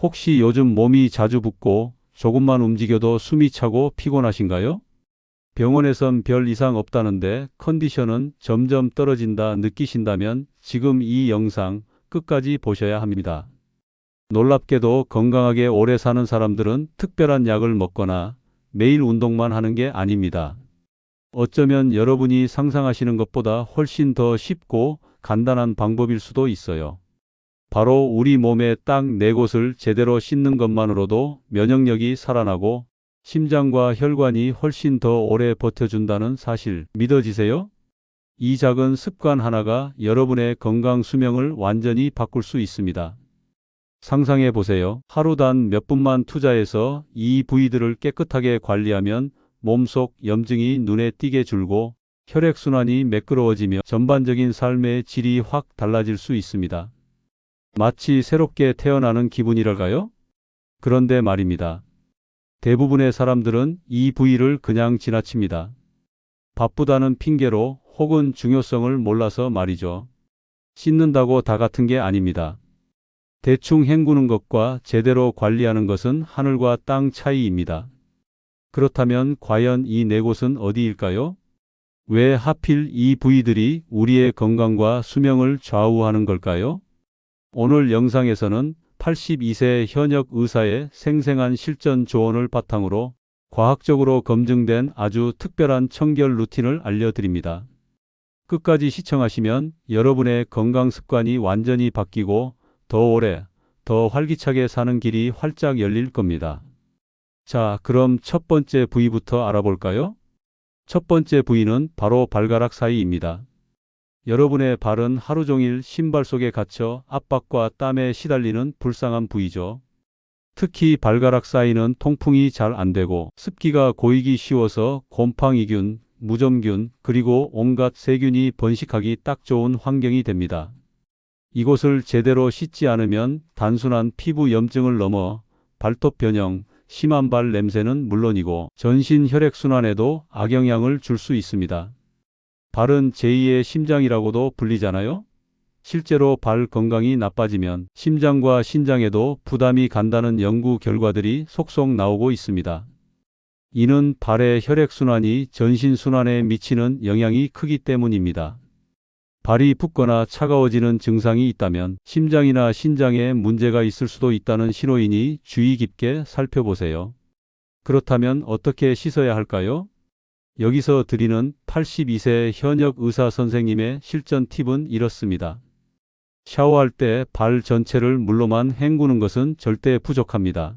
혹시 요즘 몸이 자주 붓고 조금만 움직여도 숨이 차고 피곤하신가요? 병원에선 별 이상 없다는데 컨디션은 점점 떨어진다 느끼신다면 지금 이 영상 끝까지 보셔야 합니다. 놀랍게도 건강하게 오래 사는 사람들은 특별한 약을 먹거나 매일 운동만 하는 게 아닙니다. 어쩌면 여러분이 상상하시는 것보다 훨씬 더 쉽고 간단한 방법일 수도 있어요. 바로 우리 몸의 딱 4곳을 제대로 씻는 것만으로도 면역력이 살아나고 심장과 혈관이 훨씬 더 오래 버텨준다는 사실 믿어지세요? 이 작은 습관 하나가 여러분의 건강 수명을 완전히 바꿀 수 있습니다. 상상해 보세요. 하루 단 몇 분만 투자해서 이 부위들을 깨끗하게 관리하면 몸속 염증이 눈에 띄게 줄고 혈액순환이 매끄러워지며 전반적인 삶의 질이 확 달라질 수 있습니다. 마치 새롭게 태어나는 기분이랄까요? 그런데 말입니다. 대부분의 사람들은 이 부위를 그냥 지나칩니다. 바쁘다는 핑계로 혹은 중요성을 몰라서 말이죠. 씻는다고 다 같은 게 아닙니다. 대충 헹구는 것과 제대로 관리하는 것은 하늘과 땅 차이입니다. 그렇다면 과연 이 4곳은 어디일까요? 왜 하필 이 부위들이 우리의 건강과 수명을 좌우하는 걸까요? 오늘 영상에서는 82세 현역 의사의 생생한 실전 조언을 바탕으로 과학적으로 검증된 아주 특별한 청결 루틴을 알려드립니다. 끝까지 시청하시면 여러분의 건강 습관이 완전히 바뀌고 더 오래, 더 활기차게 사는 길이 활짝 열릴 겁니다. 자, 그럼 첫 번째 부위부터 알아볼까요? 첫 번째 부위는 바로 발가락 사이입니다. 여러분의 발은 하루 종일 신발 속에 갇혀 압박과 땀에 시달리는 불쌍한 부위죠. 특히 발가락 사이는 통풍이 잘 안 되고 습기가 고이기 쉬워서 곰팡이균, 무좀균, 그리고 온갖 세균이 번식하기 딱 좋은 환경이 됩니다. 이곳을 제대로 씻지 않으면 단순한 피부 염증을 넘어 발톱 변형, 심한 발 냄새는 물론이고 전신 혈액순환에도 악영향을 줄 수 있습니다. 발은 제2의 심장이라고도 불리잖아요. 실제로 발 건강이 나빠지면 심장과 신장에도 부담이 간다는 연구 결과들이 속속 나오고 있습니다. 이는 발의 혈액순환이 전신순환에 미치는 영향이 크기 때문입니다. 발이 붓거나 차가워지는 증상이 있다면 심장이나 신장에 문제가 있을 수도 있다는 신호이니 주의 깊게 살펴보세요. 그렇다면 어떻게 씻어야 할까요? 여기서 드리는 82세 현역 의사 선생님의 실전 팁은 이렇습니다. 샤워할 때 발 전체를 물로만 헹구는 것은 절대 부족합니다.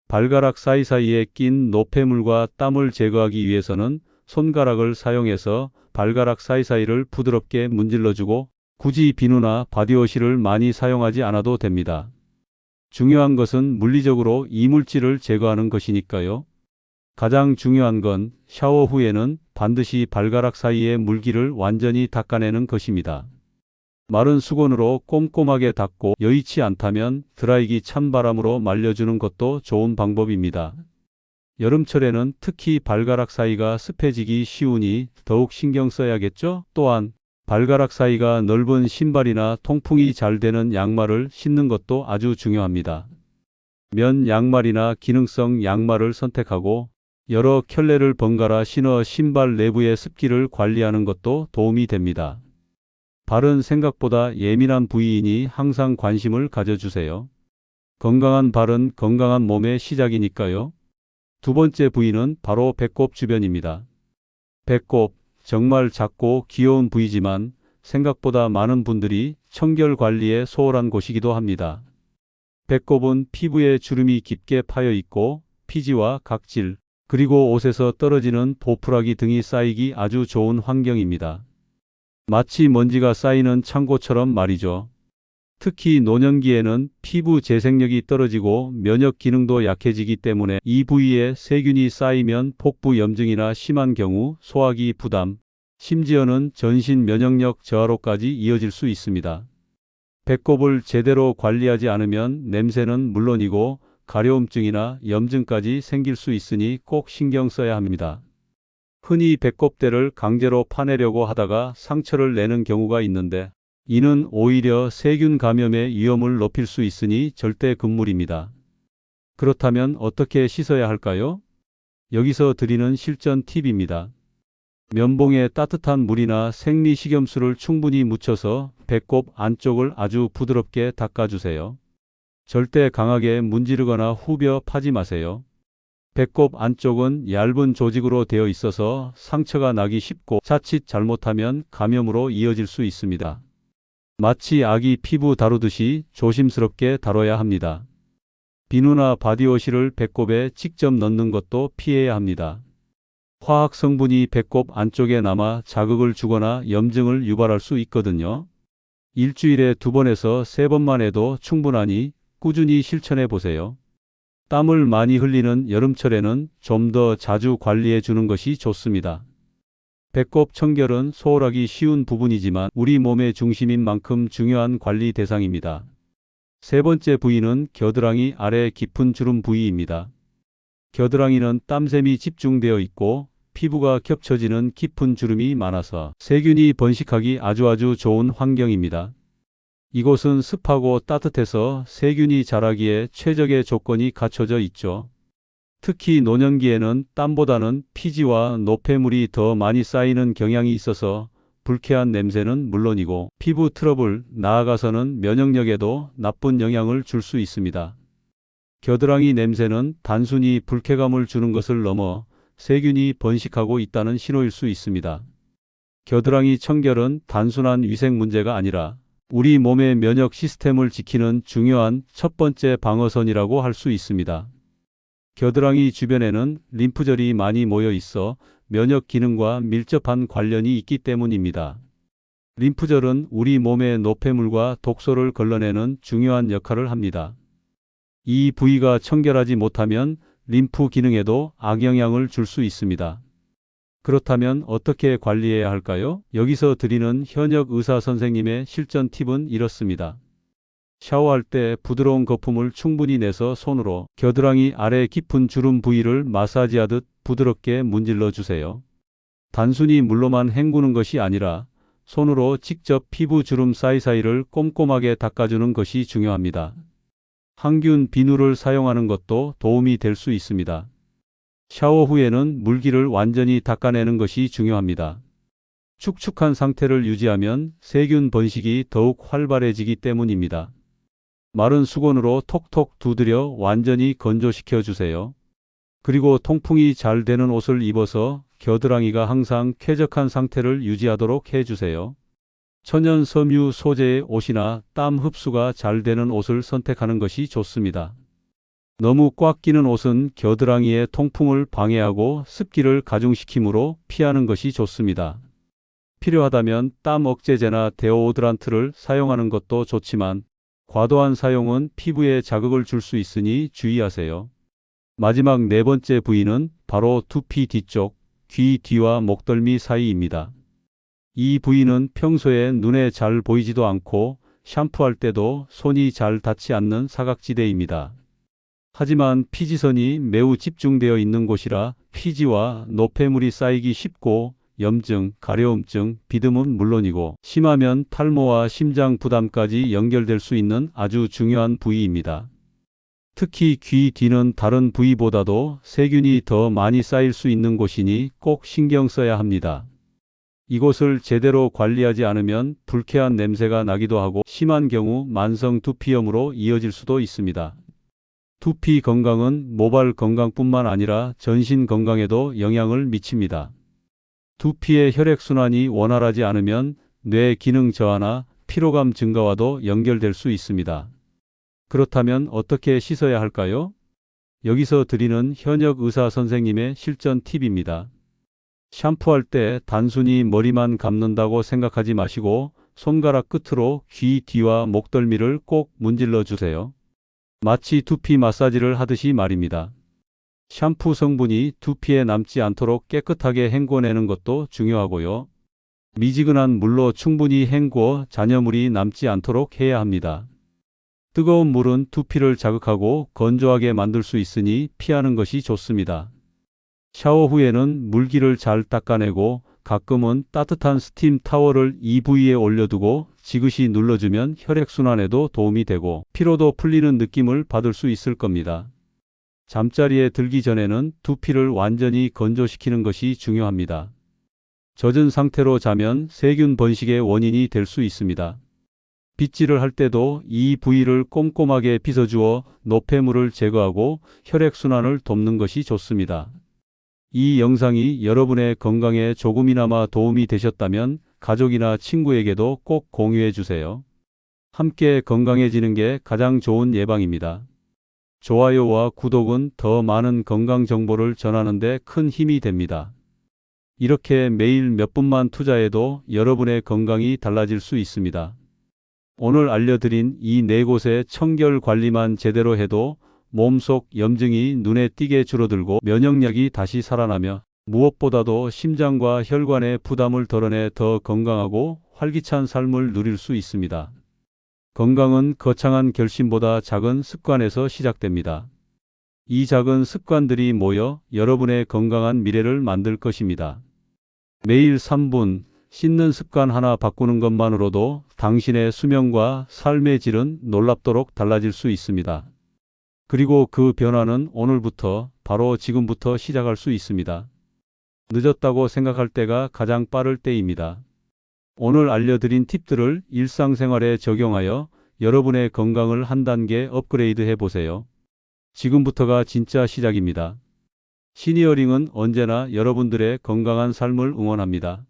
발가락 사이사이에 낀 노폐물과 땀을 제거하기 위해서는 손가락을 사용해서 발가락 사이사이를 부드럽게 문질러주고 굳이 비누나 바디워시를 많이 사용하지 않아도 됩니다. 중요한 것은 물리적으로 이물질을 제거하는 것이니까요. 가장 중요한 건 샤워 후에는 반드시 발가락 사이의 물기를 완전히 닦아내는 것입니다. 마른 수건으로 꼼꼼하게 닦고 여의치 않다면 드라이기 찬바람으로 말려주는 것도 좋은 방법입니다. 여름철에는 특히 발가락 사이가 습해지기 쉬우니 더욱 신경 써야겠죠? 또한 발가락 사이가 넓은 신발이나 통풍이 잘 되는 양말을 신는 것도 아주 중요합니다. 면 양말이나 기능성 양말을 선택하고 여러 켤레를 번갈아 신어 신발 내부의 습기를 관리하는 것도 도움이 됩니다. 발은 생각보다 예민한 부위이니 항상 관심을 가져주세요. 건강한 발은 건강한 몸의 시작이니까요. 두 번째 부위는 바로 배꼽 주변입니다. 배꼽, 정말 작고 귀여운 부위지만 생각보다 많은 분들이 청결 관리에 소홀한 곳이기도 합니다. 배꼽은 피부에 주름이 깊게 파여 있고 피지와 각질, 그리고 옷에서 떨어지는 보풀하기 등이 쌓이기 아주 좋은 환경입니다. 마치 먼지가 쌓이는 창고처럼 말이죠. 특히 노년기에는 피부 재생력이 떨어지고 면역 기능도 약해지기 때문에 이 부위에 세균이 쌓이면 복부 염증이나 심한 경우 소화기 부담, 심지어는 전신 면역력 저하로까지 이어질 수 있습니다. 배꼽을 제대로 관리하지 않으면 냄새는 물론이고 가려움증이나 염증까지 생길 수 있으니 꼭 신경 써야 합니다. 흔히 배꼽대를 강제로 파내려고 하다가 상처를 내는 경우가 있는데 이는 오히려 세균 감염의 위험을 높일 수 있으니 절대 금물입니다. 그렇다면 어떻게 씻어야 할까요? 여기서 드리는 실전 팁입니다. 면봉에 따뜻한 물이나 생리식염수를 충분히 묻혀서 배꼽 안쪽을 아주 부드럽게 닦아주세요. 절대 강하게 문지르거나 후벼 파지 마세요. 배꼽 안쪽은 얇은 조직으로 되어 있어서 상처가 나기 쉽고 자칫 잘못하면 감염으로 이어질 수 있습니다. 마치 아기 피부 다루듯이 조심스럽게 다뤄야 합니다. 비누나 바디워시를 배꼽에 직접 넣는 것도 피해야 합니다. 화학 성분이 배꼽 안쪽에 남아 자극을 주거나 염증을 유발할 수 있거든요. 일주일에 2번에서 3번만 해도 충분하니 꾸준히 실천해 보세요. 땀을 많이 흘리는 여름철에는 좀 더 자주 관리해 주는 것이 좋습니다. 배꼽 청결은 소홀하기 쉬운 부분이지만 우리 몸의 중심인 만큼 중요한 관리 대상입니다. 세 번째 부위는 겨드랑이 아래 깊은 주름 부위입니다. 겨드랑이는 땀샘이 집중되어 있고 피부가 겹쳐지는 깊은 주름이 많아서 세균이 번식하기 아주 좋은 환경입니다. 이곳은 습하고 따뜻해서 세균이 자라기에 최적의 조건이 갖춰져 있죠. 특히 노년기에는 땀보다는 피지와 노폐물이 더 많이 쌓이는 경향이 있어서 불쾌한 냄새는 물론이고 피부 트러블, 나아가서는 면역력에도 나쁜 영향을 줄 수 있습니다. 겨드랑이 냄새는 단순히 불쾌감을 주는 것을 넘어 세균이 번식하고 있다는 신호일 수 있습니다. 겨드랑이 청결은 단순한 위생 문제가 아니라 우리 몸의 면역 시스템을 지키는 중요한 첫 번째 방어선이라고 할 수 있습니다. 겨드랑이 주변에는 림프절이 많이 모여 있어 면역 기능과 밀접한 관련이 있기 때문입니다. 림프절은 우리 몸의 노폐물과 독소를 걸러내는 중요한 역할을 합니다. 이 부위가 청결하지 못하면 림프 기능에도 악영향을 줄 수 있습니다. 그렇다면 어떻게 관리해야 할까요? 여기서 드리는 현역 의사 선생님의 실전 팁은 이렇습니다. 샤워할 때 부드러운 거품을 충분히 내서 손으로 겨드랑이 아래 깊은 주름 부위를 마사지하듯 부드럽게 문질러 주세요. 단순히 물로만 헹구는 것이 아니라 손으로 직접 피부 주름 사이사이를 꼼꼼하게 닦아주는 것이 중요합니다. 항균 비누를 사용하는 것도 도움이 될 수 있습니다. 샤워 후에는 물기를 완전히 닦아내는 것이 중요합니다. 축축한 상태를 유지하면 세균 번식이 더욱 활발해지기 때문입니다. 마른 수건으로 톡톡 두드려 완전히 건조시켜 주세요. 그리고 통풍이 잘 되는 옷을 입어서 겨드랑이가 항상 쾌적한 상태를 유지하도록 해주세요. 천연 섬유 소재의 옷이나 땀 흡수가 잘 되는 옷을 선택하는 것이 좋습니다. 너무 꽉 끼는 옷은 겨드랑이의 통풍을 방해하고 습기를 가중시키므로 피하는 것이 좋습니다. 필요하다면 땀 억제제나 데오드란트를 사용하는 것도 좋지만 과도한 사용은 피부에 자극을 줄 수 있으니 주의하세요. 마지막 네 번째 부위는 바로 두피 뒤쪽, 귀 뒤와 목덜미 사이입니다. 이 부위는 평소에 눈에 잘 보이지도 않고 샴푸할 때도 손이 잘 닿지 않는 사각지대입니다. 하지만 피지선이 매우 집중되어 있는 곳이라 피지와 노폐물이 쌓이기 쉽고 염증, 가려움증, 비듬은 물론이고 심하면 탈모와 심장 부담까지 연결될 수 있는 아주 중요한 부위입니다. 특히 귀 뒤는 다른 부위보다도 세균이 더 많이 쌓일 수 있는 곳이니 꼭 신경 써야 합니다. 이곳을 제대로 관리하지 않으면 불쾌한 냄새가 나기도 하고 심한 경우 만성 두피염으로 이어질 수도 있습니다. 두피 건강은 모발 건강뿐만 아니라 전신 건강에도 영향을 미칩니다. 두피의 혈액순환이 원활하지 않으면 뇌 기능 저하나 피로감 증가와도 연결될 수 있습니다. 그렇다면 어떻게 씻어야 할까요? 여기서 드리는 현역 의사 선생님의 실전 팁입니다. 샴푸할 때 단순히 머리만 감는다고 생각하지 마시고 손가락 끝으로 귀 뒤와 목덜미를 꼭 문질러 주세요. 마치 두피 마사지를 하듯이 말입니다. 샴푸 성분이 두피에 남지 않도록 깨끗하게 헹궈내는 것도 중요하고요. 미지근한 물로 충분히 헹구어 잔여물이 남지 않도록 해야 합니다. 뜨거운 물은 두피를 자극하고 건조하게 만들 수 있으니 피하는 것이 좋습니다. 샤워 후에는 물기를 잘 닦아내고 가끔은 따뜻한 스팀 타월을 이 부위에 올려두고 지그시 눌러주면 혈액순환에도 도움이 되고 피로도 풀리는 느낌을 받을 수 있을 겁니다. 잠자리에 들기 전에는 두피를 완전히 건조시키는 것이 중요합니다. 젖은 상태로 자면 세균 번식의 원인이 될 수 있습니다. 빗질을 할 때도 이 부위를 꼼꼼하게 빗어주어 노폐물을 제거하고 혈액순환을 돕는 것이 좋습니다. 이 영상이 여러분의 건강에 조금이나마 도움이 되셨다면 가족이나 친구에게도 꼭 공유해 주세요. 함께 건강해지는 게 가장 좋은 예방입니다. 좋아요와 구독은 더 많은 건강 정보를 전하는 데 큰 힘이 됩니다. 이렇게 매일 몇 분만 투자해도 여러분의 건강이 달라질 수 있습니다. 오늘 알려드린 이 4곳의 청결 관리만 제대로 해도 몸속 염증이 눈에 띄게 줄어들고 면역력이 다시 살아나며 무엇보다도 심장과 혈관의 부담을 덜어내 더 건강하고 활기찬 삶을 누릴 수 있습니다. 건강은 거창한 결심보다 작은 습관에서 시작됩니다. 이 작은 습관들이 모여 여러분의 건강한 미래를 만들 것입니다. 매일 3분 씻는 습관 하나 바꾸는 것만으로도 당신의 수명과 삶의 질은 놀랍도록 달라질 수 있습니다. 그리고 그 변화는 오늘부터, 바로 지금부터 시작할 수 있습니다. 늦었다고 생각할 때가 가장 빠를 때입니다. 오늘 알려드린 팁들을 일상생활에 적용하여 여러분의 건강을 한 단계 업그레이드 해보세요. 지금부터가 진짜 시작입니다. 시니어링은 언제나 여러분들의 건강한 삶을 응원합니다.